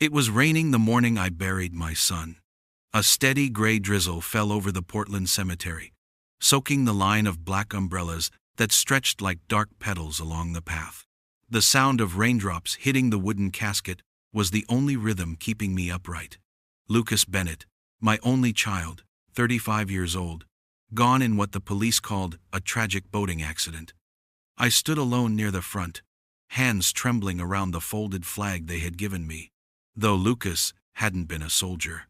It was raining the morning I buried my son. A steady gray drizzle fell over the Portland cemetery, soaking the line of black umbrellas that stretched like dark petals along the path. The sound of raindrops hitting the wooden casket was the only rhythm keeping me upright. Lucas Bennett, my only child, 35 years old, gone in what the police called a tragic boating accident. I stood alone near the front, hands trembling around the folded flag they had given me, though Lucas hadn't been a soldier.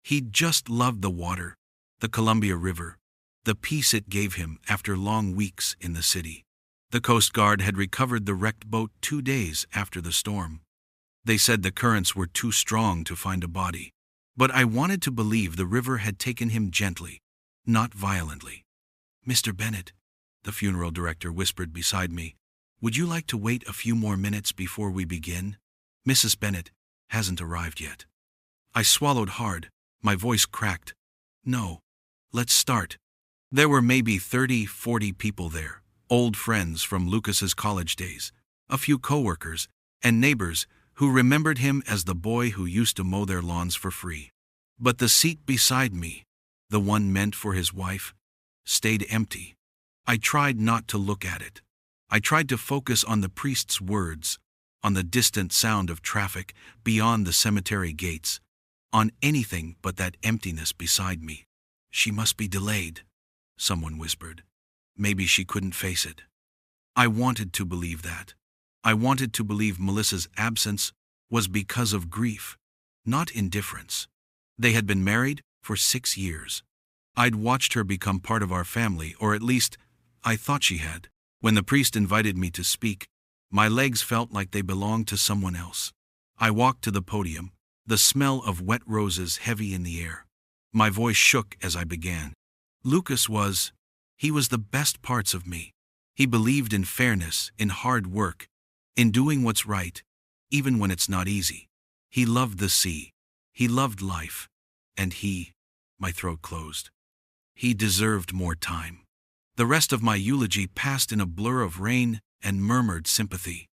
He'd just loved the water, the Columbia River, the peace it gave him after long weeks in the city. The Coast Guard had recovered the wrecked boat 2 days after the storm. They said the currents were too strong to find a body, but I wanted to believe the river had taken him gently, not violently. "Mr. Bennett," the funeral director whispered beside me, "would you like to wait a few more minutes before we begin? Mrs. Bennett hasn't arrived yet." I swallowed hard, my voice cracked. "No, let's start." There were maybe 30-40 people there, old friends from Lucas's college days, a few coworkers, and neighbors who remembered him as the boy who used to mow their lawns for free. But the seat beside me, the one meant for his wife, stayed empty. I tried not to look at it. I tried to focus on the priest's words, on the distant sound of traffic beyond the cemetery gates, on anything but that emptiness beside me. "She must be delayed," someone whispered. "Maybe she couldn't face it." I wanted to believe that. I wanted to believe Melissa's absence was because of grief, not indifference. They had been married for 6 years. I'd watched her become part of our family, or at least, I thought she had. When the priest invited me to speak, my legs felt like they belonged to someone else. I walked to the podium, the smell of wet roses heavy in the air. My voice shook as I began. He was the best parts of me. He believed in fairness, in hard work, in doing what's right, even when it's not easy. He loved the sea. He loved life. And my throat closed. He deserved more time. The rest of my eulogy passed in a blur of rain and murmured sympathy.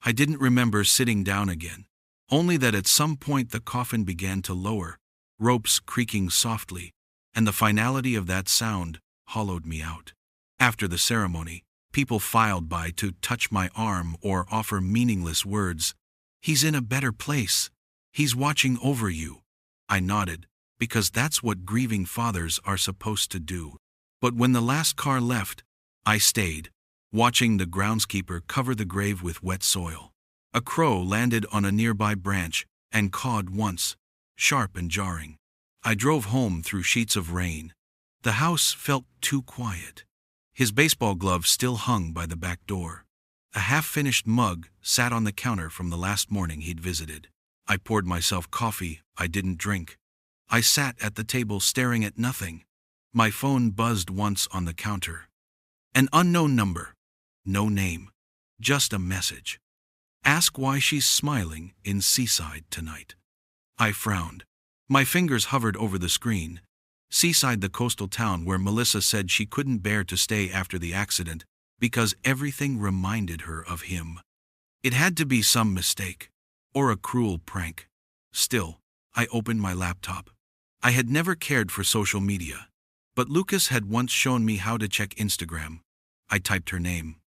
I didn't remember sitting down again, only that at some point the coffin began to lower, ropes creaking softly, and the finality of that sound hollowed me out. After the ceremony, people filed by to touch my arm or offer meaningless words. "He's in a better place. He's watching over you." I nodded, because that's what grieving fathers are supposed to do. But when the last car left, I stayed, watching the groundskeeper cover the grave with wet soil. A crow landed on a nearby branch and cawed once, sharp and jarring. I drove home through sheets of rain. The house felt too quiet. His baseball glove still hung by the back door. A half-finished mug sat on the counter from the last morning he'd visited. I poured myself coffee I didn't drink. I sat at the table staring at nothing. My phone buzzed once on the counter. An unknown number. No name. Just a message. "Ask why she's smiling in Seaside tonight." I frowned. My fingers hovered over the screen. Seaside, the coastal town where Melissa said she couldn't bear to stay after the accident because everything reminded her of him. It had to be some mistake, or a cruel prank. Still, I opened my laptop. I had never cared for social media, but Lucas had once shown me how to check Instagram. I typed her name.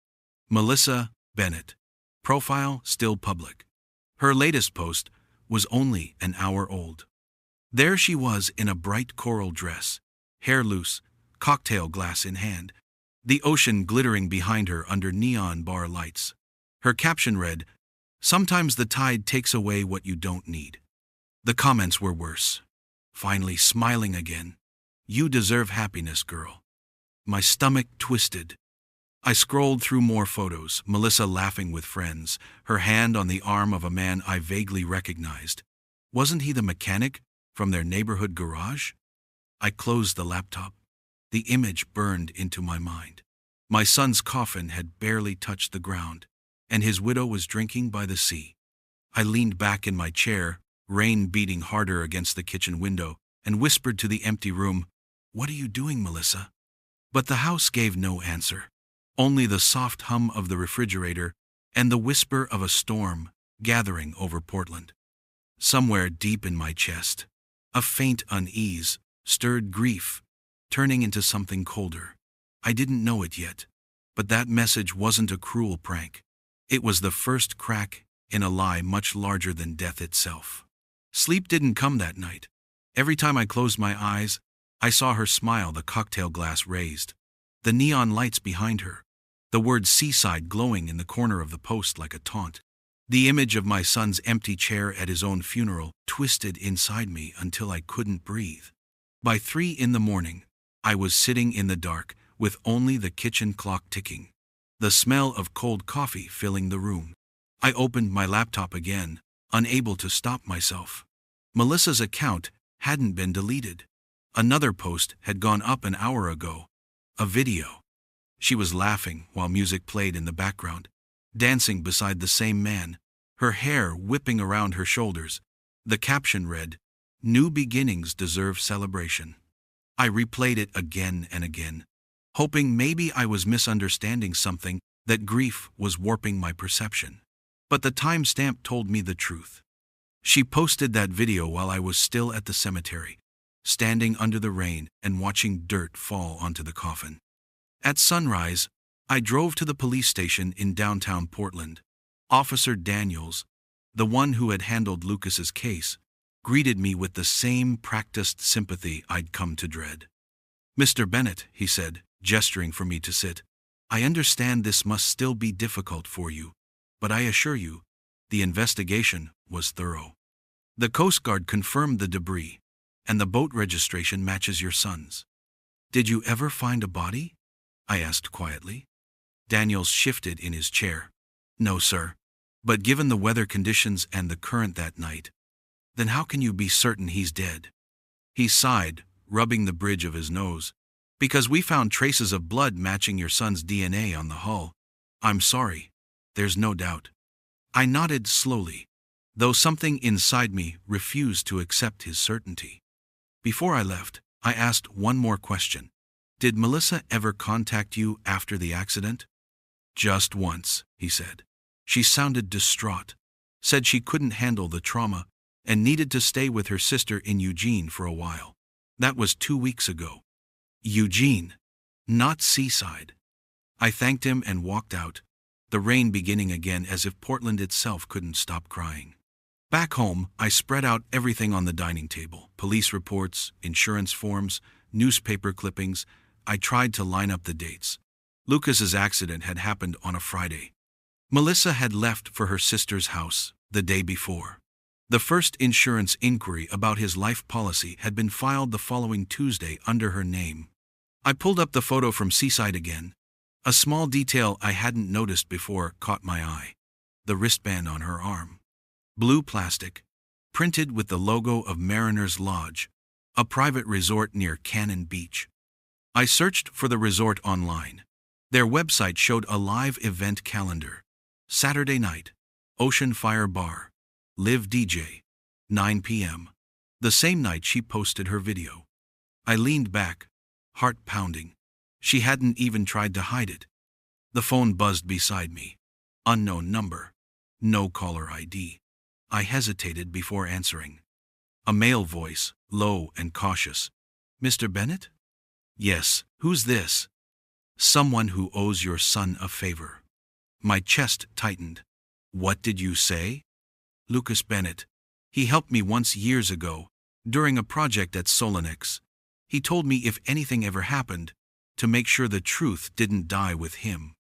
Melissa Bennett. Profile still public. Her latest post was only an hour old. There she was in a bright coral dress, hair loose, cocktail glass in hand, the ocean glittering behind her under neon bar lights. Her caption read, "Sometimes the tide takes away what you don't need." The comments were worse. "Finally smiling again. You deserve happiness, girl." My stomach twisted. I scrolled through more photos, Melissa laughing with friends, her hand on the arm of a man I vaguely recognized. Wasn't he the mechanic from their neighborhood garage? I closed the laptop. The image burned into my mind. My son's coffin had barely touched the ground, and his widow was drinking by the sea. I leaned back in my chair, rain beating harder against the kitchen window, and whispered to the empty room, "What are you doing, Melissa?" But the house gave no answer. Only the soft hum of the refrigerator and the whisper of a storm gathering over Portland. somewhere deep in my chest. A faint unease stirred grief, turning into something colder. I didn't know it yet, but that message wasn't a cruel prank. It was the first crack in a lie much larger than death itself. Sleep didn't come that night. Every time I closed my eyes, I saw her smile, the cocktail glass raised, the neon lights behind her, the word Seaside glowing in the corner of the post like a taunt. The image of my son's empty chair at his own funeral twisted inside me until I couldn't breathe. By 3 in the morning, I was sitting in the dark with only the kitchen clock ticking, the smell of cold coffee filling the room. I opened my laptop again, unable to stop myself. Melissa's account hadn't been deleted. Another post had gone up an hour ago. A video. She was laughing while music played in the background, dancing beside the same man, her hair whipping around her shoulders. The caption read, "New beginnings deserve celebration." I replayed it again and again, hoping maybe I was misunderstanding something, that grief was warping my perception. But the timestamp told me the truth. She posted that video while I was still at the cemetery, standing under the rain and watching dirt fall onto the coffin. At sunrise, I drove to the police station in downtown Portland. Officer Daniels, the one who had handled Lucas's case, greeted me with the same practiced sympathy I'd come to dread. "Mr. Bennett," he said, gesturing for me to sit, "I understand this must still be difficult for you, but I assure you, the investigation was thorough. The Coast Guard confirmed the debris, and the boat registration matches your son's." "Did you ever find a body?" I asked quietly. Daniels shifted in his chair. "No, sir. But given the weather conditions and the current that night, then how can you be certain he's dead?" He sighed, rubbing the bridge of his nose. "Because we found traces of blood matching your son's DNA on the hull. I'm sorry. There's no doubt." I nodded slowly, though something inside me refused to accept his certainty. Before I left, I asked one more question. "Did Melissa ever contact you after the accident?" "Just once," he said. "She sounded distraught, said she couldn't handle the trauma, and needed to stay with her sister in Eugene for a while. That was 2 weeks ago." Eugene, not Seaside. I thanked him and walked out, the rain beginning again as if Portland itself couldn't stop crying. Back home, I spread out everything on the dining table: police reports, insurance forms, newspaper clippings. I tried to line up the dates. Lucas's accident had happened on a Friday. Melissa had left for her sister's house the day before. The first insurance inquiry about his life policy had been filed the following Tuesday under her name. I pulled up the photo from Seaside again. A small detail I hadn't noticed before caught my eye: the wristband on her arm. Blue plastic, printed with the logo of Mariners Lodge, a private resort near Cannon Beach. I searched for the resort online. Their website showed a live event calendar. Saturday night, Ocean Fire Bar, Live DJ, 9 p.m. The same night she posted her video. I leaned back, heart pounding. She hadn't even tried to hide it. The phone buzzed beside me. Unknown number. No caller ID. I hesitated before answering. A male voice, low and cautious. "Mr. Bennett?" "Yes, who's this?" "Someone who owes your son a favor." My chest tightened. "What did you say?" "Lucas Bennett. He helped me once years ago, during a project at Solonex. He told me if anything ever happened, to make sure the truth didn't die with him."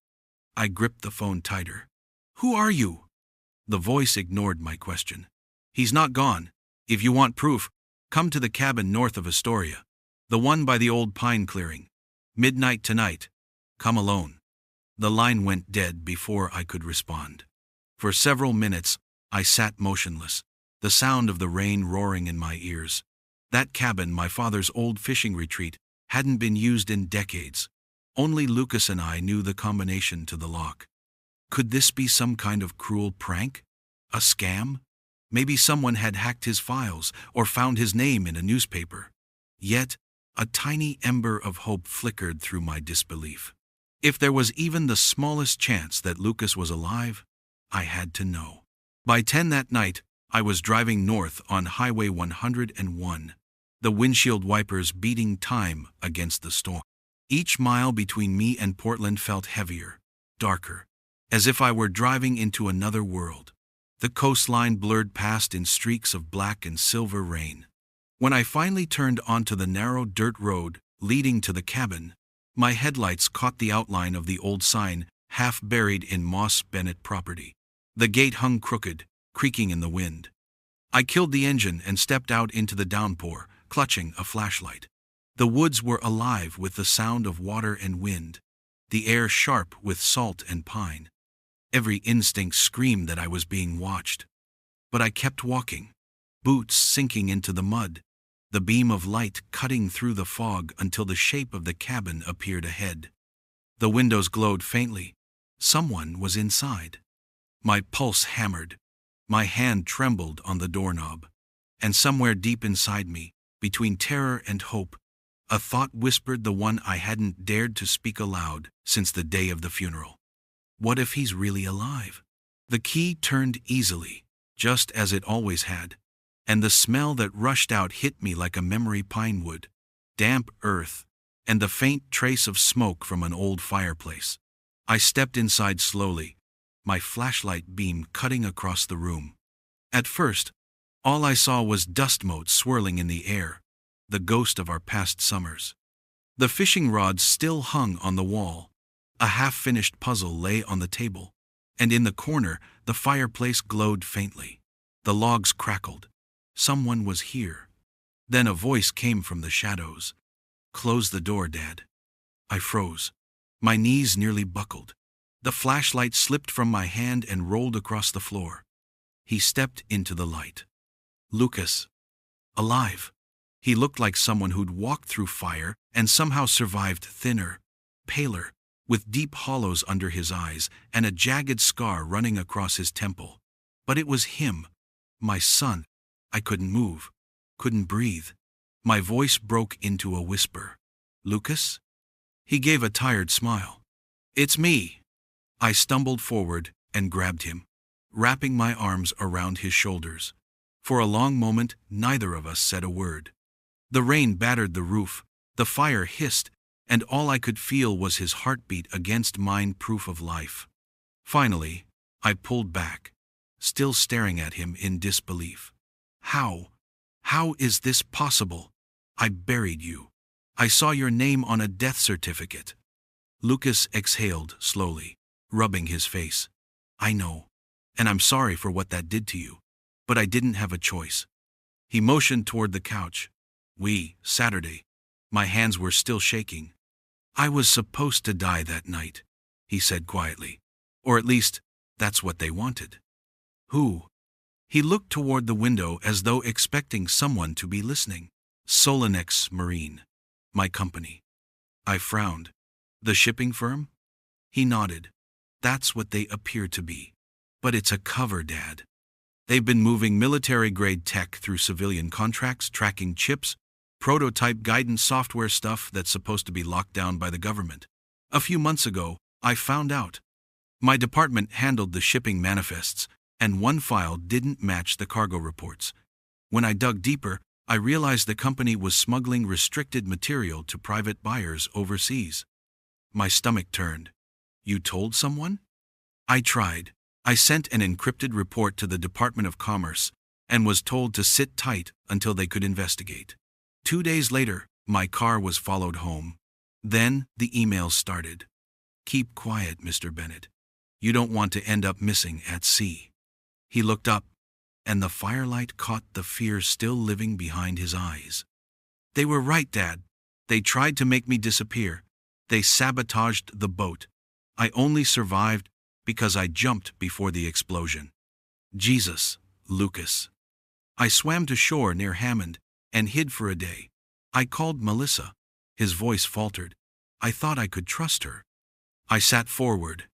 I gripped the phone tighter. "Who are you?" The voice ignored my question. "He's not gone. If you want proof, come to the cabin north of Astoria, the one by the old pine clearing. Midnight tonight. Come alone." The line went dead before I could respond. For several minutes, I sat motionless, the sound of the rain roaring in my ears. That cabin, my father's old fishing retreat, hadn't been used in decades. Only Lucas and I knew the combination to the lock. Could this be some kind of cruel prank? A scam? Maybe someone had hacked his files or found his name in a newspaper. Yet, a tiny ember of hope flickered through my disbelief. If there was even the smallest chance that Lucas was alive, I had to know. By 10 that night, I was driving north on Highway 101, the windshield wipers beating time against the storm. Each mile between me and Portland felt heavier, darker, as if I were driving into another world. The coastline blurred past in streaks of black and silver rain. When I finally turned onto the narrow dirt road leading to the cabin, my headlights caught the outline of the old sign, half buried in Moss Bennett property. The gate hung crooked, creaking in the wind. I killed the engine and stepped out into the downpour, clutching a flashlight. The woods were alive with the sound of water and wind, the air sharp with salt and pine. Every instinct screamed that I was being watched. But I kept walking, boots sinking into the mud, the beam of light cutting through the fog until the shape of the cabin appeared ahead. The windows glowed faintly. Someone was inside. My pulse hammered. My hand trembled on the doorknob. And somewhere deep inside me, between terror and hope, a thought whispered, the one I hadn't dared to speak aloud since the day of the funeral. What if he's really alive? The key turned easily, just as it always had, and the smell that rushed out hit me like a memory: pine wood, damp earth, and the faint trace of smoke from an old fireplace. I stepped inside slowly, my flashlight beam cutting across the room. At first, all I saw was dust motes swirling in the air, the ghost of our past summers. The fishing rods still hung on the wall. A half-finished puzzle lay on the table, and in the corner, the fireplace glowed faintly. The logs crackled. Someone was here. Then a voice came from the shadows. "Close the door, Dad." I froze. My knees nearly buckled. The flashlight slipped from my hand and rolled across the floor. He stepped into the light. Lucas. Alive. He looked like someone who'd walked through fire and somehow survived, thinner, paler, with deep hollows under his eyes and a jagged scar running across his temple. But it was him, my son. I couldn't move, couldn't breathe. My voice broke into a whisper. "Lucas?" He gave a tired smile. "It's me." I stumbled forward and grabbed him, wrapping my arms around his shoulders. For a long moment, neither of us said a word. The rain battered the roof, the fire hissed, and all I could feel was his heartbeat against mine, proof of life. Finally, I pulled back, still staring at him in disbelief. How is this possible? I buried you. I saw your name on a death certificate." Lucas exhaled slowly, rubbing his face. "I know, and I'm sorry for what that did to you, but I didn't have a choice." He motioned toward the couch. Saturday. My hands were still shaking. "I was supposed to die that night," he said quietly. "Or at least, that's what they wanted." "Who?" He looked toward the window as though expecting someone to be listening. "Solonex Marine, my company." I frowned. "The shipping firm?" He nodded. "That's what they appear to be. But it's a cover, Dad. They've been moving military-grade tech through civilian contracts, tracking chips, prototype guidance software stuff that's supposed to be locked down by the government. A few months ago, I found out. My department handled the shipping manifests, and one file didn't match the cargo reports. When I dug deeper, I realized the company was smuggling restricted material to private buyers overseas. My stomach turned. "You told someone?" "I tried. I sent an encrypted report to the Department of Commerce and was told to sit tight until they could investigate. 2 days later, my car was followed home. Then the emails started. 'Keep quiet, Mr. Bennett. You don't want to end up missing at sea.'" He looked up, and the firelight caught the fear still living behind his eyes. "They were right, Dad. They tried to make me disappear. They sabotaged the boat. I only survived because I jumped before the explosion." Jesus, Lucas. I swam to shore near Hammond and hid for a day. I called Melissa. His voice faltered. I thought I could trust her. I sat forward,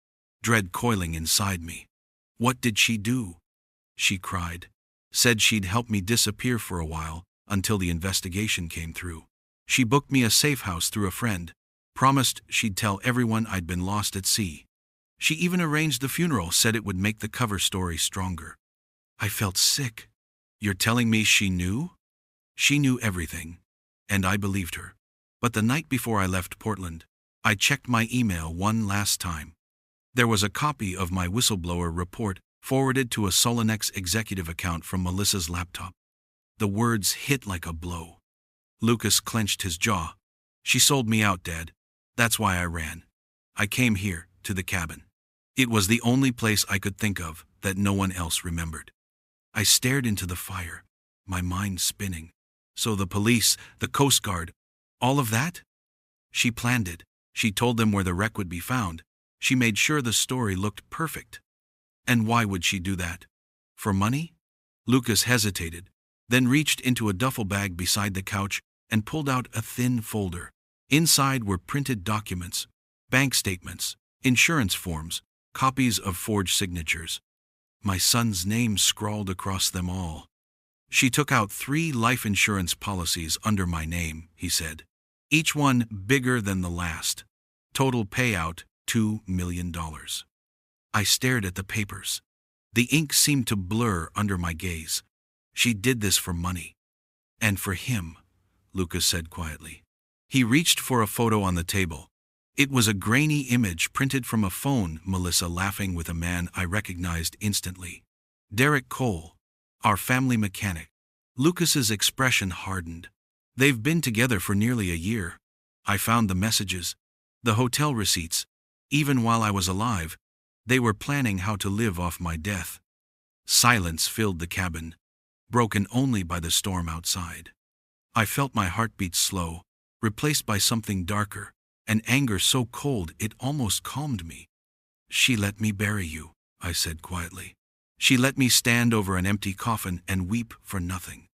dread coiling inside me. "What did she do?" She cried. "Said she'd help me disappear for a while until the investigation came through. She booked me a safe house through a friend, promised she'd tell everyone I'd been lost at sea. She even arranged the funeral, said it would make the cover story stronger." I felt sick. You're telling me she knew? She knew everything, and I believed her. But the night before I left Portland, I checked my email one last time. There was a copy of my whistleblower report forwarded to a Solonex executive account from Melissa's laptop. The words hit like a blow. Lucas clenched his jaw. She sold me out, Dad. That's why I ran. I came here, to the cabin. It was the only place I could think of that no one else remembered. I stared into the fire, my mind spinning. So the police, the Coast Guard, all of that? She planned it. She told them where the wreck would be found. She made sure the story looked perfect. And why would she do that? For money? Lucas hesitated, then reached into a duffel bag beside the couch and pulled out a thin folder. Inside were printed documents, bank statements, insurance forms, copies of forged signatures. My son's name scrawled across them all. She took out 3 life insurance policies under my name, he said. Each one bigger than the last. Total payout, $2 million. I stared at the papers. The ink seemed to blur under my gaze. She did this for money. And for him, Lucas said quietly. He reached for a photo on the table. It was a grainy image printed from a phone, Melissa laughing with a man I recognized instantly. Derek Cole, our family mechanic. Lucas's expression hardened. They've been together for nearly a year. I found the messages, the hotel receipts. Even while I was alive, they were planning how to live off my death. Silence filled the cabin, broken only by the storm outside. I felt my heartbeat slow, replaced by something darker, an anger so cold it almost calmed me. She let me bury you, I said quietly. She let me stand over an empty coffin and weep for nothing.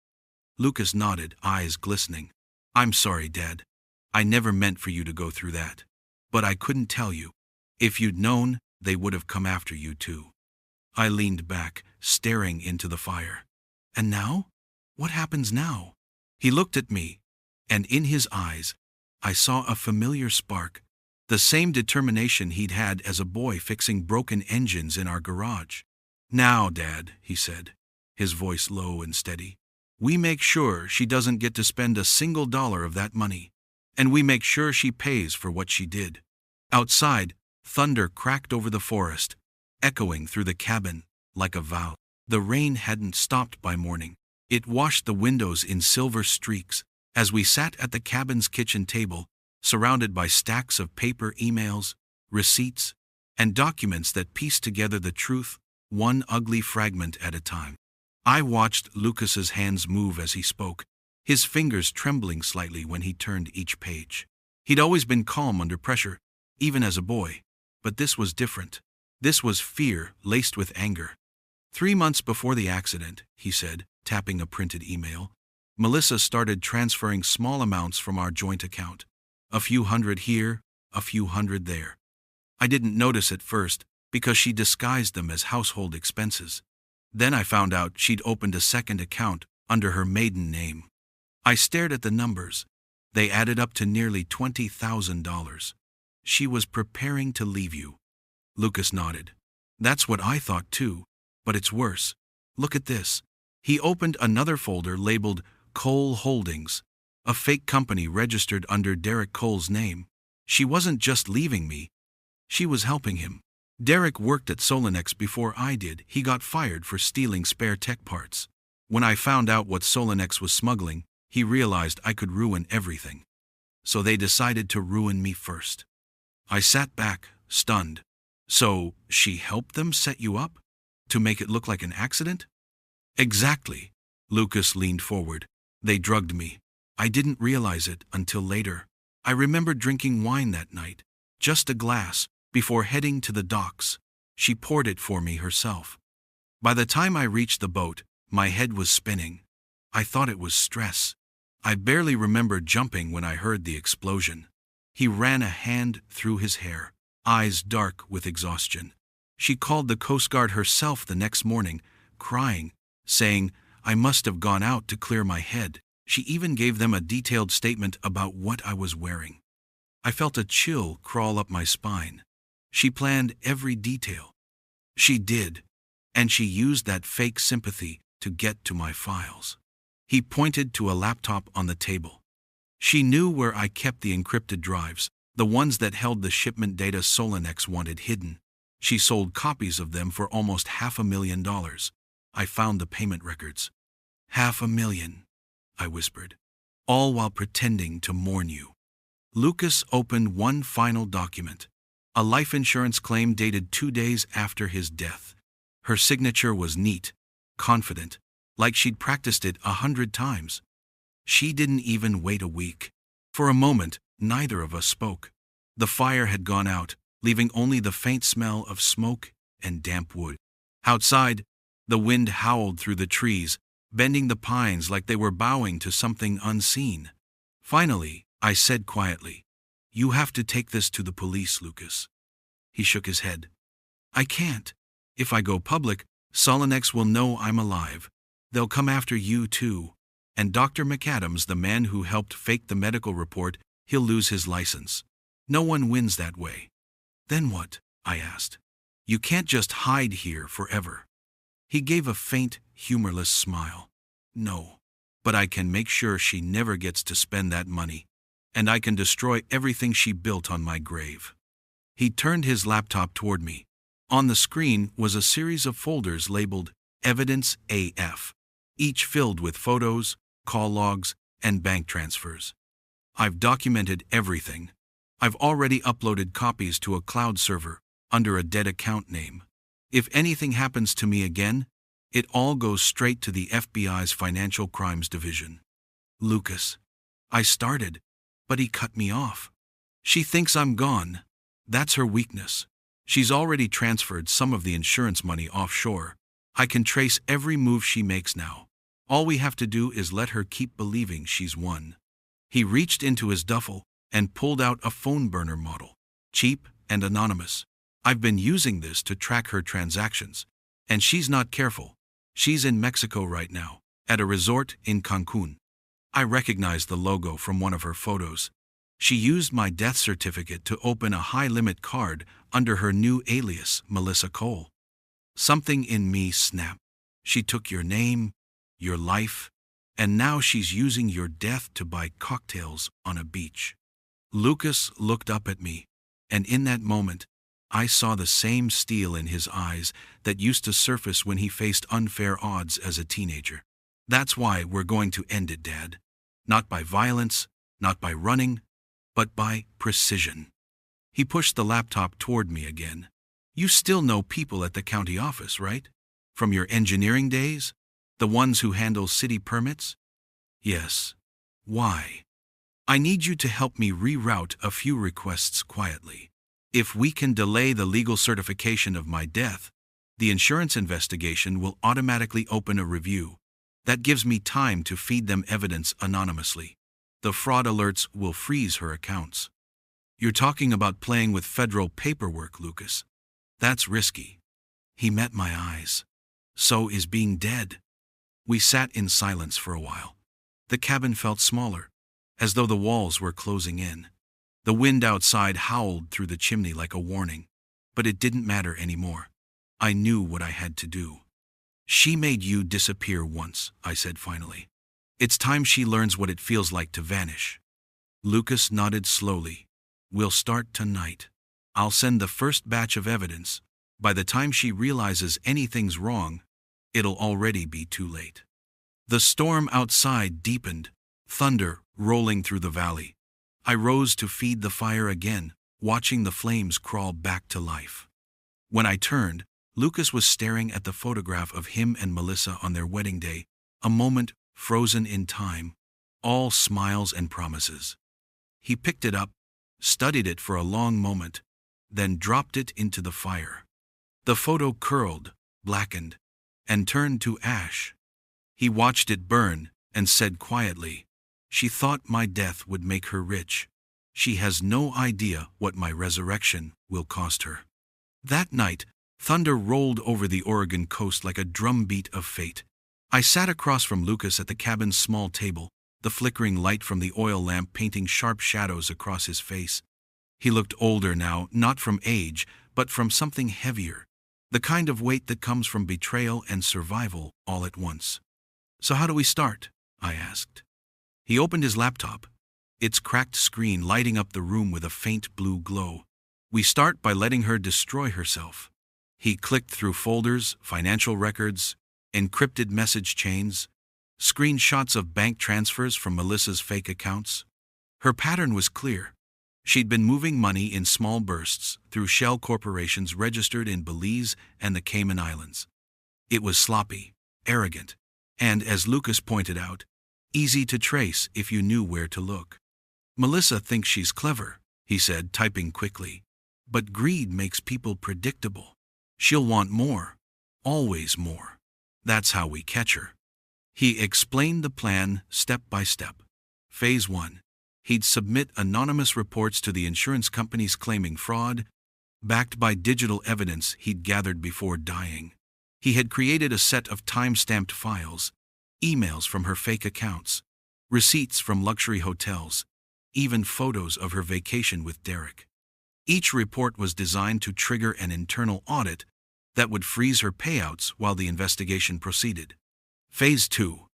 Lucas nodded, eyes glistening. I'm sorry, Dad. I never meant for you to go through that. But I couldn't tell you. If you'd known, they would have come after you too. I leaned back, staring into the fire. And now? What happens now? He looked at me, and in his eyes, I saw a familiar spark, the same determination he'd had as a boy fixing broken engines in our garage. Now, Dad, he said, his voice low and steady, we make sure she doesn't get to spend a single dollar of that money, and we make sure she pays for what she did. Outside, thunder cracked over the forest, echoing through the cabin like a vow. The rain hadn't stopped by morning. It washed the windows in silver streaks as we sat at the cabin's kitchen table, surrounded by stacks of paper, emails, receipts, and documents that pieced together the truth, one ugly fragment at a time. I watched Lucas's hands move as he spoke, his fingers trembling slightly when he turned each page. He'd always been calm under pressure, even as a boy, but this was different. This was fear laced with anger. 3 months before the accident, he said, tapping a printed email, Melissa started transferring small amounts from our joint account. A few hundred here, a few hundred there. I didn't notice at first because she disguised them as household expenses. Then I found out she'd opened a second account under her maiden name. I stared at the numbers. They added up to nearly $20,000. She was preparing to leave you. Lucas nodded. That's what I thought too, but it's worse. Look at this. He opened another folder labeled Cole Holdings, a fake company registered under Derek Cole's name. She wasn't just leaving me. She was helping him. Derek worked at Solonex before I did. He got fired for stealing spare tech parts. When I found out what Solonex was smuggling, he realized I could ruin everything. So they decided to ruin me first. I sat back, stunned. So, she helped them set you up? To make it look like an accident? Exactly. Lucas leaned forward. They drugged me. I didn't realize it until later. I remember drinking wine that night, just a glass, before heading to the docks. She poured it for me herself. By the time I reached the boat, my head was spinning. I thought it was stress. I barely remember jumping when I heard the explosion. He ran a hand through his hair, eyes dark with exhaustion. She called the Coast Guard herself the next morning, crying, saying, I must have gone out to clear my head. She even gave them a detailed statement about what I was wearing. I felt a chill crawl up my spine. She planned every detail. She did. and she used that fake sympathy to get to my files. He pointed to a laptop on the table. She knew where I kept the encrypted drives, the ones that held the shipment data Solonex wanted hidden. She sold copies of them for almost $500,000. I found the payment records. $500,000, I whispered, all while pretending to mourn you. Lucas opened one final document, a life insurance claim dated 2 days after his death. Her signature was neat, confident, like she'd practiced it 100 times. She didn't even wait a week. For a moment, neither of us spoke. The fire had gone out, leaving only the faint smell of smoke and damp wood. Outside, the wind howled through the trees, bending the pines like they were bowing to something unseen. Finally, I said quietly, "You have to take this to the police, Lucas." He shook his head. "I can't. If I go public, Solonex will know I'm alive. They'll come after you too. And Dr. McAdams, the man who helped fake the medical report, he'll lose his license. No one wins that way." "Then what?" I asked. "You can't just hide here forever." He gave a faint, humorless smile. "No, but I can make sure she never gets to spend that money, and I can destroy everything she built on my grave." He turned his laptop toward me. On the screen was a series of folders labeled Evidence AF, each filled with photos, call logs, and bank transfers. "I've documented everything. I've already uploaded copies to a cloud server under a dead account name. If anything happens to me again, it all goes straight to the FBI's Financial Crimes Division." "Lucas," I started, but he cut me off. "She thinks I'm gone. That's her weakness. She's already transferred some of the insurance money offshore. I can trace every move she makes now. All we have to do is let her keep believing she's won." He reached into his duffel and pulled out a phone burner model, cheap and anonymous. "I've been using this to track her transactions, and she's not careful. She's in Mexico right now, at a resort in Cancun." I recognized the logo from one of her photos. She used my death certificate to open a high-limit card under her new alias, Melissa Cole. Something in me snapped. She took your name, your life, and now she's using your death to buy cocktails on a beach. Lucas looked up at me, and in that moment, I saw the same steel in his eyes that used to surface when he faced unfair odds as a teenager. "That's why we're going to end it, Dad. Not by violence, not by running, but by precision." He pushed the laptop toward me again. "You still know people at the county office, right? From your engineering days? The ones who handle city permits?" "Yes." "Why?" "I need you to help me reroute a few requests quietly. If we can delay the legal certification of my death, the insurance investigation will automatically open a review. That gives me time to feed them evidence anonymously. The fraud alerts will freeze her accounts." "You're talking about playing with federal paperwork, Lucas. That's risky." He met my eyes. "So is being dead." We sat in silence for a while. The cabin felt smaller, as though the walls were closing in. The wind outside howled through the chimney like a warning, but it didn't matter anymore. I knew what I had to do. "She made you disappear once," I said finally. "It's time she learns what it feels like to vanish." Lucas nodded slowly. "We'll start tonight. I'll send the first batch of evidence. By the time she realizes anything's wrong, it'll already be too late." The storm outside deepened, thunder rolling through the valley. I rose to feed the fire again, watching the flames crawl back to life. When I turned, Lucas was staring at the photograph of him and Melissa on their wedding day, a moment frozen in time, all smiles and promises. He picked it up, studied it for a long moment, then dropped it into the fire. The photo curled, blackened, and turned to ash. He watched it burn and said quietly, "She thought my death would make her rich. She has no idea what my resurrection will cost her." That night, thunder rolled over the Oregon coast like a drumbeat of fate. I sat across from Lucas at the cabin's small table, the flickering light from the oil lamp painting sharp shadows across his face. He looked older now, not from age, but from something heavier, The kind of weight that comes from betrayal and survival all at once. "So how do we start?" I asked. He opened his laptop, its cracked screen lighting up the room with a faint blue glow. "We start by letting her destroy herself." He clicked through folders, financial records, encrypted message chains, screenshots of bank transfers from Melissa's fake accounts. Her pattern was clear. She'd been moving money in small bursts through shell corporations registered in Belize and the Cayman Islands. It was sloppy, arrogant, and, as Lucas pointed out, easy to trace if you knew where to look. "Melissa thinks she's clever," he said, typing quickly. "But greed makes people predictable. She'll want more, always more. That's how we catch her." He explained the plan step by step. Phase 1. He'd submit anonymous reports to the insurance companies claiming fraud, backed by digital evidence he'd gathered before dying. He had created a set of time-stamped files, emails from her fake accounts, receipts from luxury hotels, even photos of her vacation with Derek. Each report was designed to trigger an internal audit that would freeze her payouts while the investigation proceeded. Phase 2.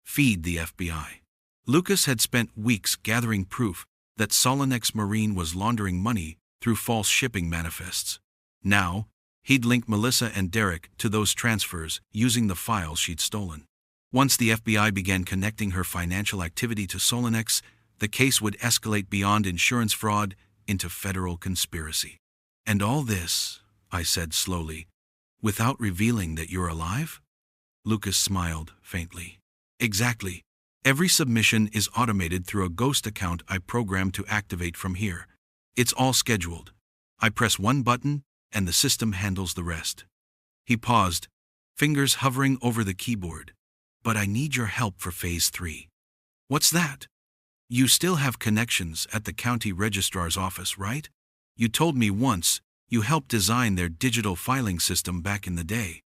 Feed the FBI. Lucas had spent weeks gathering proof that Solonex Marine was laundering money through false shipping manifests. Now, he'd link Melissa and Derek to those transfers using the files she'd stolen. Once the FBI began connecting her financial activity to Solonex, the case would escalate beyond insurance fraud into federal conspiracy. "And all this," I said slowly, "without revealing that you're alive?" Lucas smiled faintly. "Exactly. Every submission is automated through a ghost account I programmed to activate from here. It's all scheduled. I press one button, and the system handles the rest." He paused, fingers hovering over the keyboard. "But I need your help for Phase 3. "What's that?" "You still have connections at the county registrar's office, right? You told me once you helped design their digital filing system back in the day."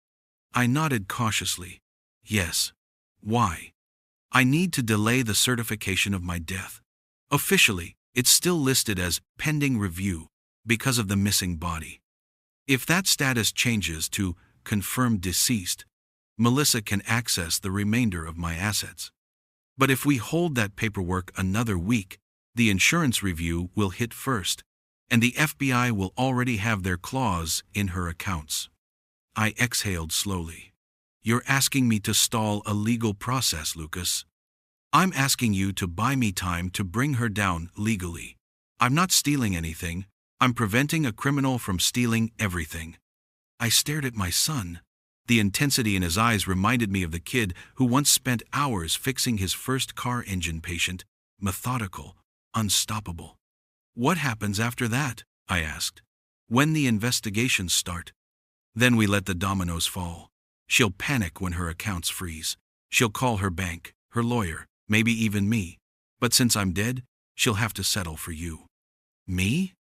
I nodded cautiously. "Yes. Why?" "I need to delay the certification of my death. Officially, it's still listed as pending review because of the missing body. If that status changes to confirmed deceased, Melissa can access the remainder of my assets. But if we hold that paperwork another week, the insurance review will hit first, and the FBI will already have their claws in her accounts." I exhaled slowly. "You're asking me to stall a legal process, Lucas. I'm asking you to buy me time to bring her down legally. I'm not stealing anything. I'm preventing a criminal from stealing everything." I stared at my son. The intensity in his eyes reminded me of the kid who once spent hours fixing his first car engine patient, methodical, unstoppable. "What happens after that?" I asked. "When the investigations start?" "Then we let the dominoes fall. She'll panic when her accounts freeze. She'll call her bank, her lawyer, maybe even me. But since I'm dead, she'll have to settle for you." "Me?"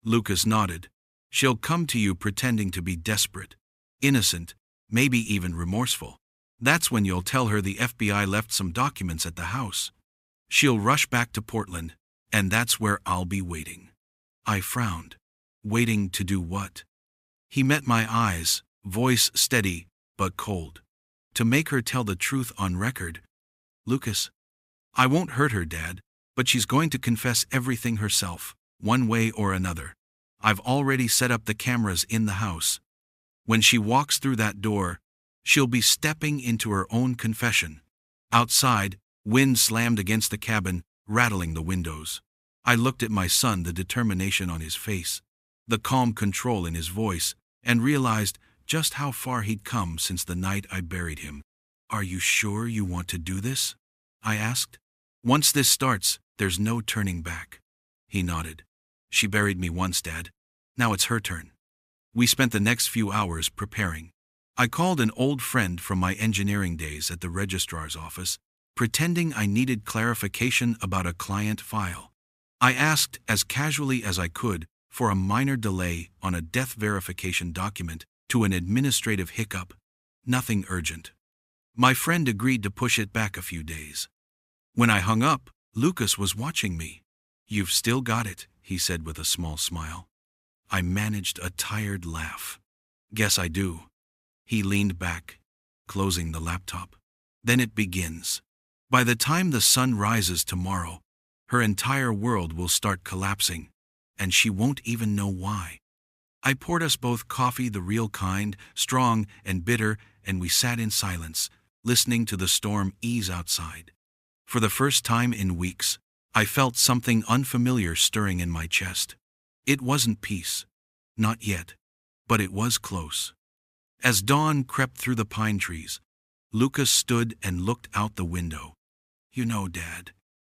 Lucas nodded. "She'll come to you pretending to be desperate, innocent, maybe even remorseful. That's when you'll tell her the FBI left some documents at the house. She'll rush back to Portland, and that's where I'll be waiting." I frowned. "Waiting to do what?" He met my eyes, voice steady but cold. "To make her tell the truth on record. Lucas, I won't hurt her, Dad, but she's going to confess everything herself, one way or another. I've already set up the cameras in the house. When she walks through that door, she'll be stepping into her own confession." Outside, wind slammed against the cabin, rattling the windows. I looked at my son, the determination on his face, the calm control in his voice, and realized just how far he'd come since the night I buried him. "Are you sure you want to do this?" I asked. "Once this starts, there's no turning back." He nodded. "She buried me once, Dad. Now it's her turn." We spent the next few hours preparing. I called an old friend from my engineering days at the registrar's office, pretending I needed clarification about a client file. I asked as casually as I could for a minor delay on a death verification document to an administrative hiccup. Nothing urgent. My friend agreed to push it back a few days. When I hung up, Lucas was watching me. "You've still got it," he said with a small smile. I managed a tired laugh. Guess I do. He leaned back, closing the laptop. Then it begins. By the time the sun rises tomorrow, her entire world will start collapsing, and she won't even know why. I poured us both coffee, the real kind, strong and bitter, and we sat in silence, listening to the storm ease outside. For the first time in weeks, I felt something unfamiliar stirring in my chest. It wasn't peace. Not yet. But it was close. As dawn crept through the pine trees, Lucas stood and looked out the window. "You know, Dad,"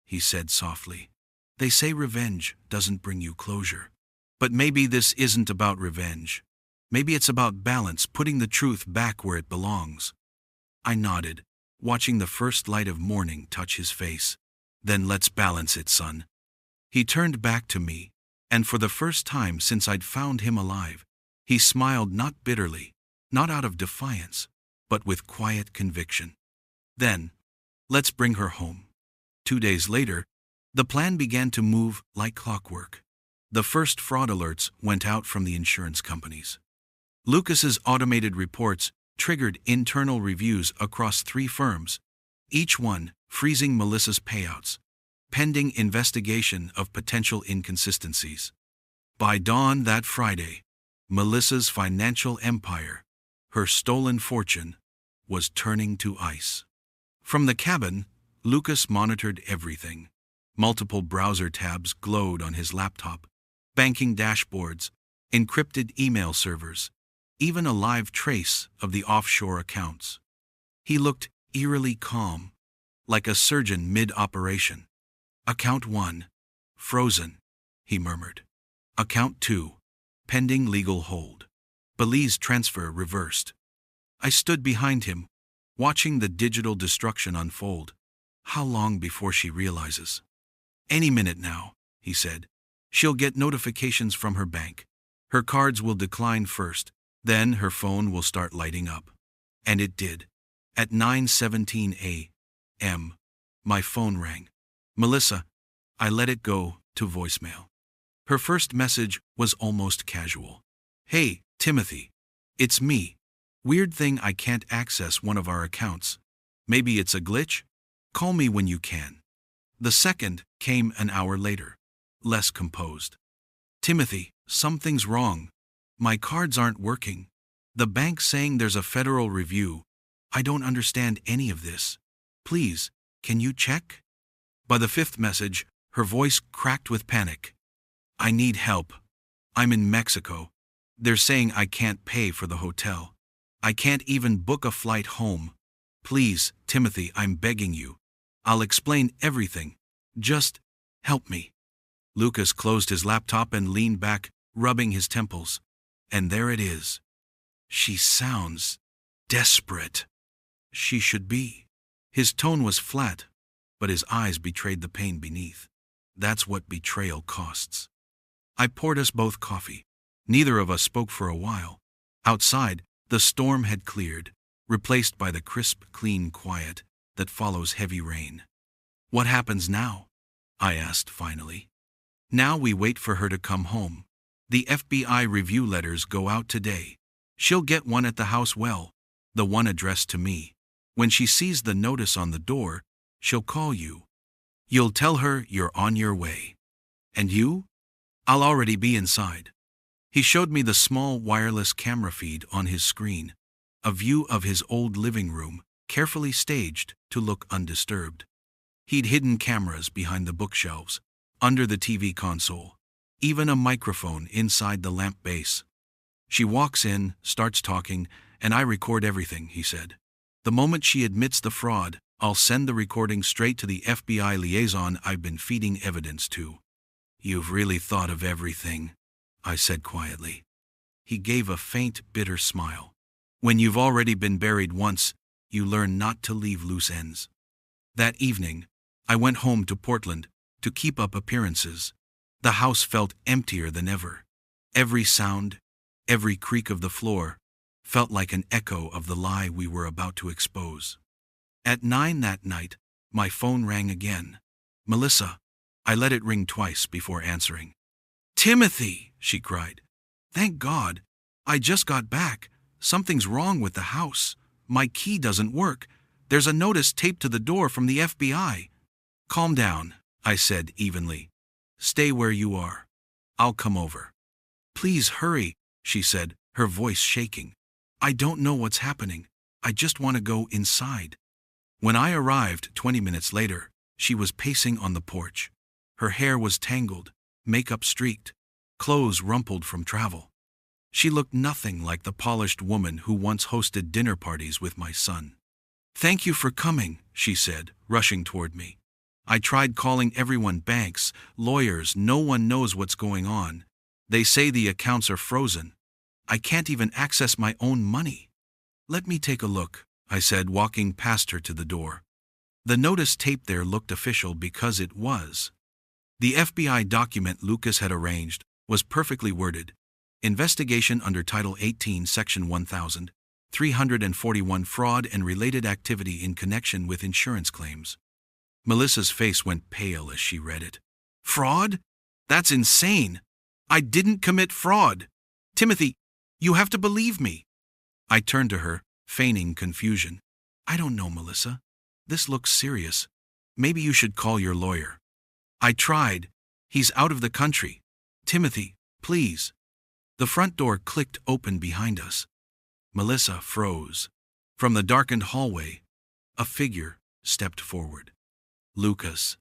he said softly, "they say revenge doesn't bring you closure. But maybe this isn't about revenge. Maybe it's about balance, putting the truth back where it belongs." I nodded, watching the first light of morning touch his face. "Then let's balance it, son." He turned back to me, and for the first time since I'd found him alive, he smiled, not bitterly, not out of defiance, but with quiet conviction. "Then, let's bring her home." 2 days later, the plan began to move like clockwork. The first fraud alerts went out from the insurance companies. Lucas's automated reports triggered internal reviews across 3 firms, each one freezing Melissa's payouts, pending investigation of potential inconsistencies. By dawn that Friday, Melissa's financial empire, her stolen fortune, was turning to ice. From the cabin, Lucas monitored everything. Multiple browser tabs glowed on his laptop, banking dashboards, encrypted email servers, even a live trace of the offshore accounts. He looked eerily calm, like a surgeon mid-operation. "Account 1, frozen," he murmured. "Account 2, pending legal hold. Belize transfer reversed." I stood behind him, watching the digital destruction unfold. "How long before she realizes?" "Any minute now," he said. "She'll get notifications from her bank. Her cards will decline first, then her phone will start lighting up." And it did. At 9:17 a.m., my phone rang. "Melissa." I let it go to voicemail. Her first message was almost casual. "Hey, Timothy. It's me. Weird thing, I can't access one of our accounts. Maybe it's a glitch? Call me when you can." The second came an hour later, less composed. "Timothy, something's wrong. My cards aren't working. The bank's saying there's a federal review. I don't understand any of this. Please, can you check?" By the 5th message, her voice cracked with panic. "I need help. I'm in Mexico. They're saying I can't pay for the hotel. I can't even book a flight home. Please, Timothy, I'm begging you. I'll explain everything. Just help me." Lucas closed his laptop and leaned back, rubbing his temples. "And there it is. She sounds desperate." "She should be." His tone was flat, but his eyes betrayed the pain beneath. That's what betrayal costs. I poured us both coffee. Neither of us spoke for a while. Outside, the storm had cleared, replaced by the crisp, clean quiet that follows heavy rain. "What happens now?" I asked finally. "Now we wait for her to come home. The FBI review letters go out today. She'll get one at the house, the one addressed to me. When she sees the notice on the door, she'll call you. You'll tell her you're on your way. And you? I'll already be inside." He showed me the small wireless camera feed on his screen, a view of his old living room, carefully staged to look undisturbed. He'd hidden cameras behind the bookshelves, under the TV console, even a microphone inside the lamp base. "She walks in, starts talking, and I record everything," he said. "The moment she admits the fraud, I'll send the recording straight to the FBI liaison I've been feeding evidence to." "You've really thought of everything," I said quietly. He gave a faint, bitter smile. "When you've already been buried once, you learn not to leave loose ends." That evening, I went home to Portland to keep up appearances. The house felt emptier than ever. Every sound, every creak of the floor, felt like an echo of the lie we were about to expose. At 9 that night, my phone rang again. "Melissa." I let it ring twice before answering. "Timothy," she cried. "Thank God. I just got back. Something's wrong with the house. My key doesn't work. There's a notice taped to the door from the FBI. Calm down, I said evenly. Stay where you are. I'll come over. Please hurry, she said, her voice shaking. I don't know what's happening. I just want to go inside. When I arrived 20 minutes later, she was pacing on the porch. Her hair was tangled, makeup streaked, clothes rumpled from travel. She looked nothing like the polished woman who once hosted dinner parties with my son. Thank you for coming, she said, rushing toward me. I tried calling everyone, banks, lawyers, no one knows what's going on. They say the accounts are frozen. I can't even access my own money. Let me take a look, I said, walking past her to the door. The notice taped there looked official because it was. The FBI document Lucas had arranged was perfectly worded. Investigation under Title 18, Section 1341, fraud and related activity in connection with insurance claims. Melissa's face went pale as she read it. Fraud? That's insane. I didn't commit fraud. Timothy, you have to believe me. I turned to her, feigning confusion. I don't know, Melissa. This looks serious. Maybe you should call your lawyer. I tried. He's out of the country. Timothy, please. The front door clicked open behind us. Melissa froze. From the darkened hallway, a figure stepped forward. Lucas.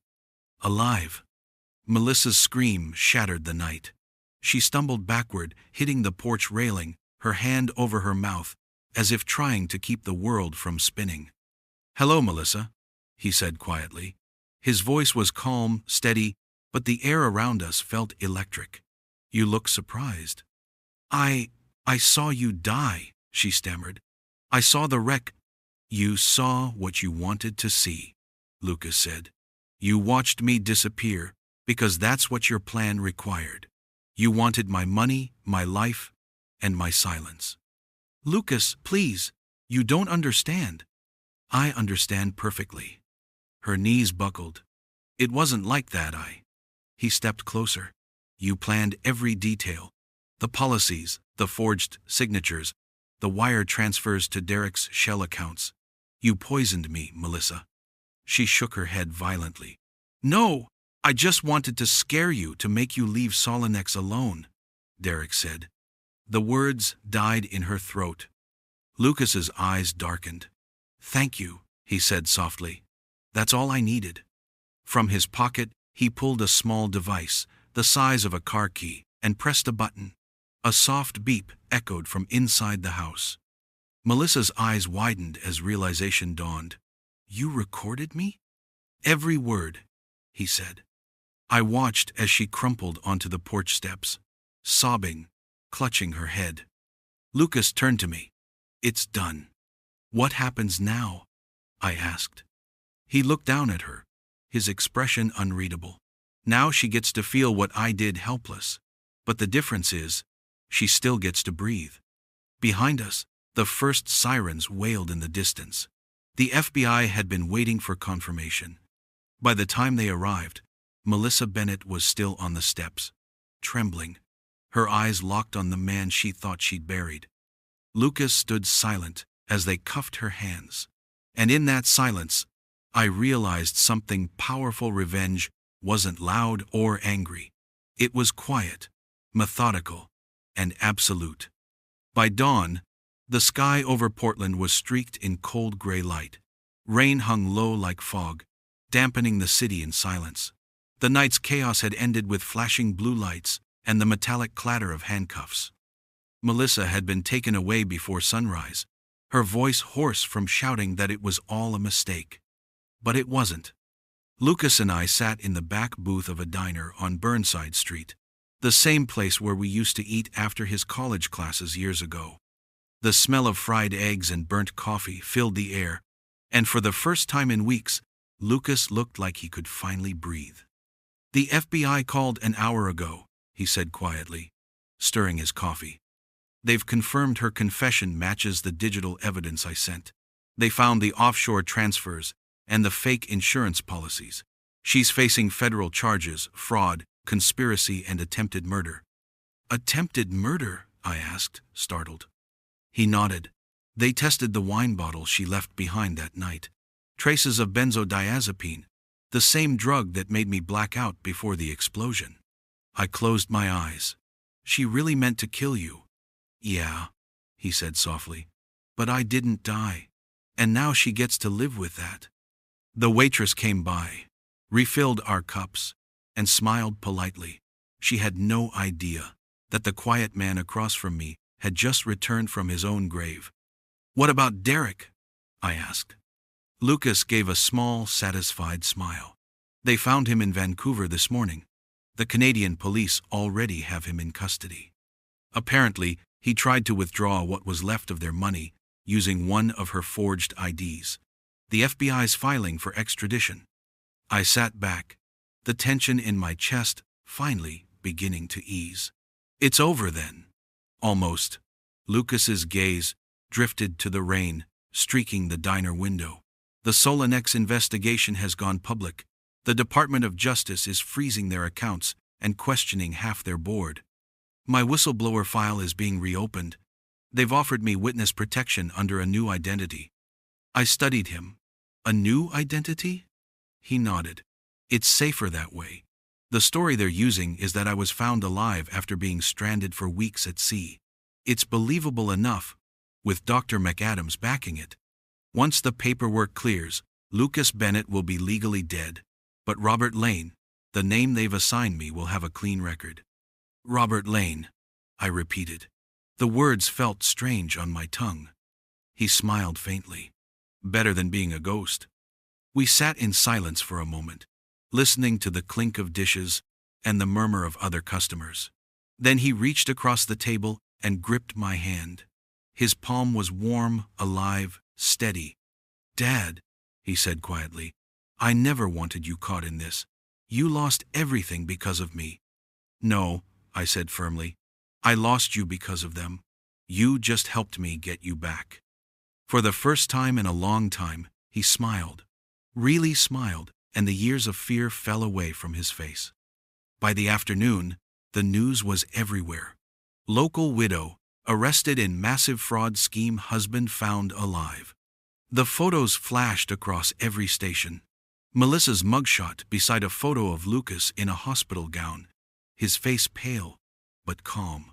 Alive. Melissa's scream shattered the night. She stumbled backward, hitting the porch railing, her hand over her mouth, as if trying to keep the world from spinning. Hello, Melissa, he said quietly. His voice was calm, steady, but the air around us felt electric. You look surprised. I saw you die, she stammered. I saw the wreck. You saw what you wanted to see, Lucas said. You watched me disappear because that's what your plan required. You wanted my money, my life, and my silence. Lucas, please, you don't understand. I understand perfectly. Her knees buckled. It wasn't like that, He stepped closer. You planned every detail. The policies, the forged signatures, the wire transfers to Derek's shell accounts. You poisoned me, Melissa. She shook her head violently. No, I just wanted to scare you to make you leave Solinex alone, Derek said. The words died in her throat. Lucas's eyes darkened. Thank you, he said softly. That's all I needed. From his pocket, he pulled a small device, the size of a car key, and pressed a button. A soft beep echoed from inside the house. Melissa's eyes widened as realization dawned. You recorded me? Every word, he said. I watched as she crumpled onto the porch steps, sobbing, clutching her head. Lucas turned to me. It's done. What happens now? I asked. He looked down at her, his expression unreadable. Now she gets to feel what I did, helpless. But the difference is, she still gets to breathe. Behind us, the first sirens wailed in the distance. The FBI had been waiting for confirmation. By the time they arrived, Melissa Bennett was still on the steps, trembling, her eyes locked on the man she thought she'd buried. Lucas stood silent as they cuffed her hands. And in that silence, I realized something powerful. Revenge wasn't loud or angry. It was quiet, methodical, and absolute. By dawn, the sky over Portland was streaked in cold gray light. Rain hung low like fog, dampening the city in silence. The night's chaos had ended with flashing blue lights and the metallic clatter of handcuffs. Melissa had been taken away before sunrise, her voice hoarse from shouting that it was all a mistake. But it wasn't. Lucas and I sat in the back booth of a diner on Burnside Street, the same place where we used to eat after his college classes years ago. The smell of fried eggs and burnt coffee filled the air, and for the first time in weeks, Lucas looked like he could finally breathe. The FBI called an hour ago, he said quietly, stirring his coffee. They've confirmed her confession matches the digital evidence I sent. They found the offshore transfers and the fake insurance policies. She's facing federal charges, fraud, conspiracy, and attempted murder. Attempted murder, I asked, startled. He nodded. They tested the wine bottle she left behind that night. Traces of benzodiazepine, the same drug that made me black out before the explosion. I closed my eyes. She really meant to kill you. Yeah, he said softly. But I didn't die. And now she gets to live with that. The waitress came by, refilled our cups, and smiled politely. She had no idea that the quiet man across from me had just returned from his own grave. What about Derek? I asked. Lucas gave a small, satisfied smile. They found him in Vancouver this morning. The Canadian police already have him in custody. Apparently, he tried to withdraw what was left of their money using one of her forged IDs. The FBI's filing for extradition. I sat back, the tension in my chest finally beginning to ease. It's over then. Almost. Lucas's gaze drifted to the rain, streaking the diner window. The Solonex investigation has gone public. The Department of Justice is freezing their accounts and questioning half their board. My whistleblower file is being reopened. They've offered me witness protection under a new identity. I studied him. A new identity? He nodded. It's safer that way. The story they're using is that I was found alive after being stranded for weeks at sea. It's believable enough, with Dr. McAdams backing it. Once the paperwork clears, Lucas Bennett will be legally dead, but Robert Lane, the name they've assigned me, will have a clean record. Robert Lane, I repeated. The words felt strange on my tongue. He smiled faintly. Better than being a ghost. We sat in silence for a moment, listening to the clink of dishes and the murmur of other customers. Then he reached across the table and gripped my hand. His palm was warm, alive, steady. Dad, he said quietly, I never wanted you caught in this. You lost everything because of me. No, I said firmly. I lost you because of them. You just helped me get you back. For the first time in a long time, he smiled. Really smiled, and the years of fear fell away from his face. By the afternoon, the news was everywhere. Local widow, arrested in massive fraud scheme, husband found alive. The photos flashed across every station. Melissa's mugshot beside a photo of Lucas in a hospital gown, his face pale but calm.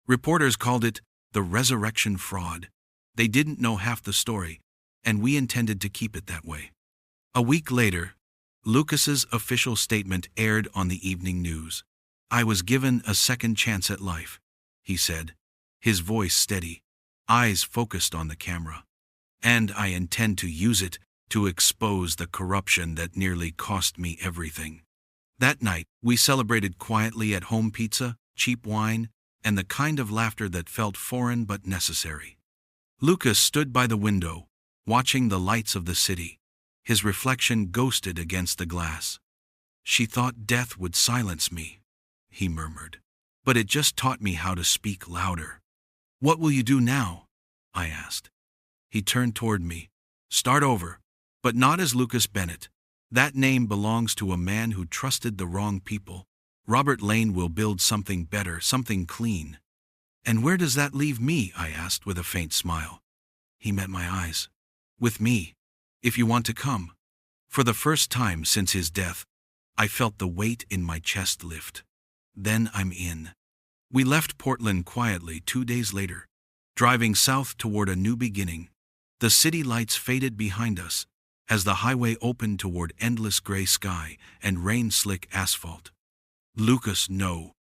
Reporters called it the resurrection fraud. They didn't know half the story, and we intended to keep it that way. A week later, Lucas's official statement aired on the evening news. I was given a second chance at life, he said, his voice steady, eyes focused on the camera. And I intend to use it to expose the corruption that nearly cost me everything. That night, we celebrated quietly at home, pizza, cheap wine, and the kind of laughter that felt foreign but necessary. Lucas stood by the window, watching the lights of the city, his reflection ghosted against the glass. She thought death would silence me, he murmured. But it just taught me how to speak louder. What will you do now? I asked. He turned toward me. Start over, but not as Lucas Bennett. That name belongs to a man who trusted the wrong people. Robert Lane will build something better, something clean. And where does that leave me? I asked with a faint smile. He met my eyes. With me, if you want to come. For the first time since his death, I felt the weight in my chest lift. Then I'm in. We left Portland quietly 2 days later, driving south toward a new beginning. The city lights faded behind us as the highway opened toward endless gray sky and rain-slick asphalt. Lucas, no.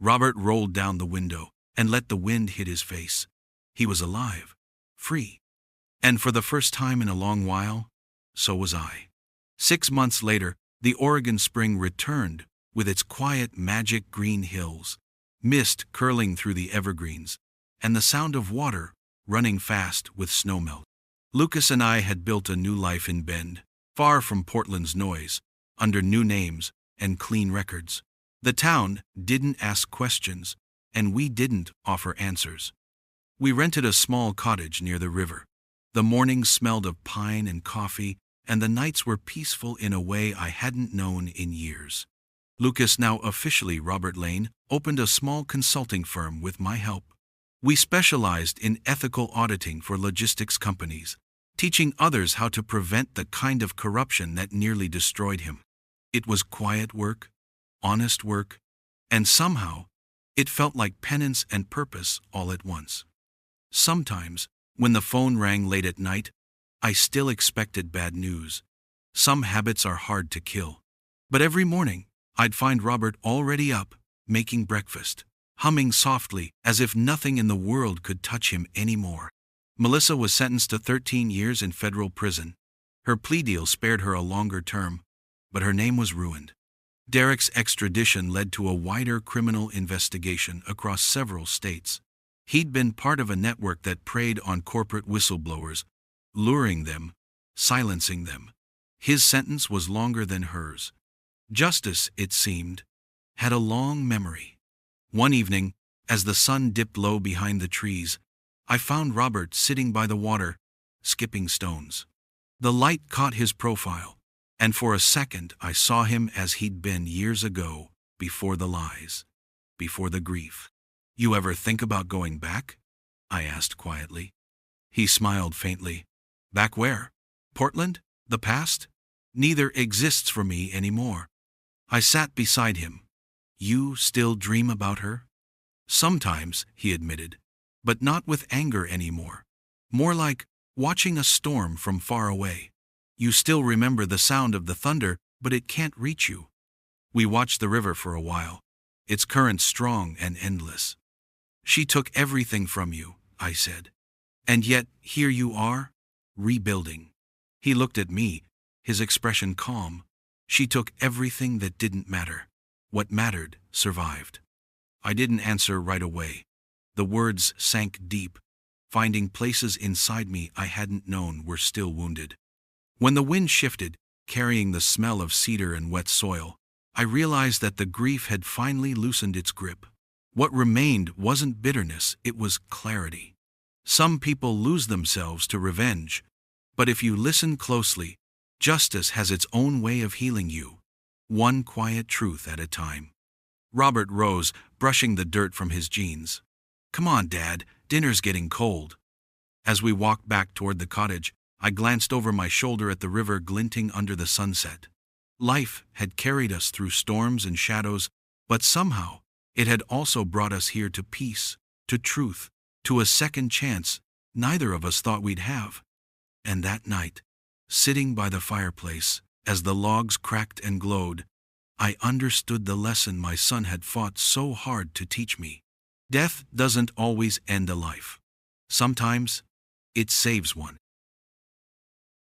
Robert rolled down the window and let the wind hit his face. He was alive, free. And for the first time in a long while, so was I. 6 months later, the Oregon spring returned with its quiet, magic green hills, mist curling through the evergreens, and the sound of water running fast with snowmelt. Lucas and I had built a new life in Bend, far from Portland's noise, under new names and clean records. The town didn't ask questions, and we didn't offer answers. We rented a small cottage near the river. The mornings smelled of pine and coffee, and the nights were peaceful in a way I hadn't known in years. Lucas, now officially Robert Lane, opened a small consulting firm with my help. We specialized in ethical auditing for logistics companies, teaching others how to prevent the kind of corruption that nearly destroyed him. It was quiet work, honest work, and somehow, it felt like penance and purpose all at once. Sometimes, when the phone rang late at night, I still expected bad news. Some habits are hard to kill. But every morning, I'd find Robert already up, making breakfast, humming softly as if nothing in the world could touch him anymore. Melissa was sentenced to 13 years in federal prison. Her plea deal spared her a longer term, but her name was ruined. Derek's extradition led to a wider criminal investigation across several states. He'd been part of a network that preyed on corporate whistleblowers, luring them, silencing them. His sentence was longer than hers. Justice, it seemed, had a long memory. One evening, as the sun dipped low behind the trees, I found Robert sitting by the water, skipping stones. The light caught his profile, and for a second I saw him as he'd been years ago, before the lies, before the grief. "You ever think about going back?" I asked quietly. He smiled faintly. "Back where? Portland? The past? Neither exists for me anymore." I sat beside him. "You still dream about her?" "Sometimes," he admitted, "but not with anger anymore. More like watching a storm from far away. You still remember the sound of the thunder, but it can't reach you." We watched the river for a while, its current strong and endless. "She took everything from you," I said. "And yet, here you are, rebuilding." He looked at me, his expression calm. "She took everything that didn't matter. What mattered survived." I didn't answer right away. The words sank deep, finding places inside me I hadn't known were still wounded. When the wind shifted, carrying the smell of cedar and wet soil, I realized that the grief had finally loosened its grip. What remained wasn't bitterness, it was clarity. Some people lose themselves to revenge, but if you listen closely, justice has its own way of healing you, one quiet truth at a time. Robert rose, brushing the dirt from his jeans. "Come on, Dad, dinner's getting cold." As we walked back toward the cottage, I glanced over my shoulder at the river glinting under the sunset. Life had carried us through storms and shadows, but somehow it had also brought us here to peace, to truth, to a second chance neither of us thought we'd have. And that night, sitting by the fireplace, as the logs cracked and glowed, I understood the lesson my son had fought so hard to teach me. Death doesn't always end a life. Sometimes, it saves one.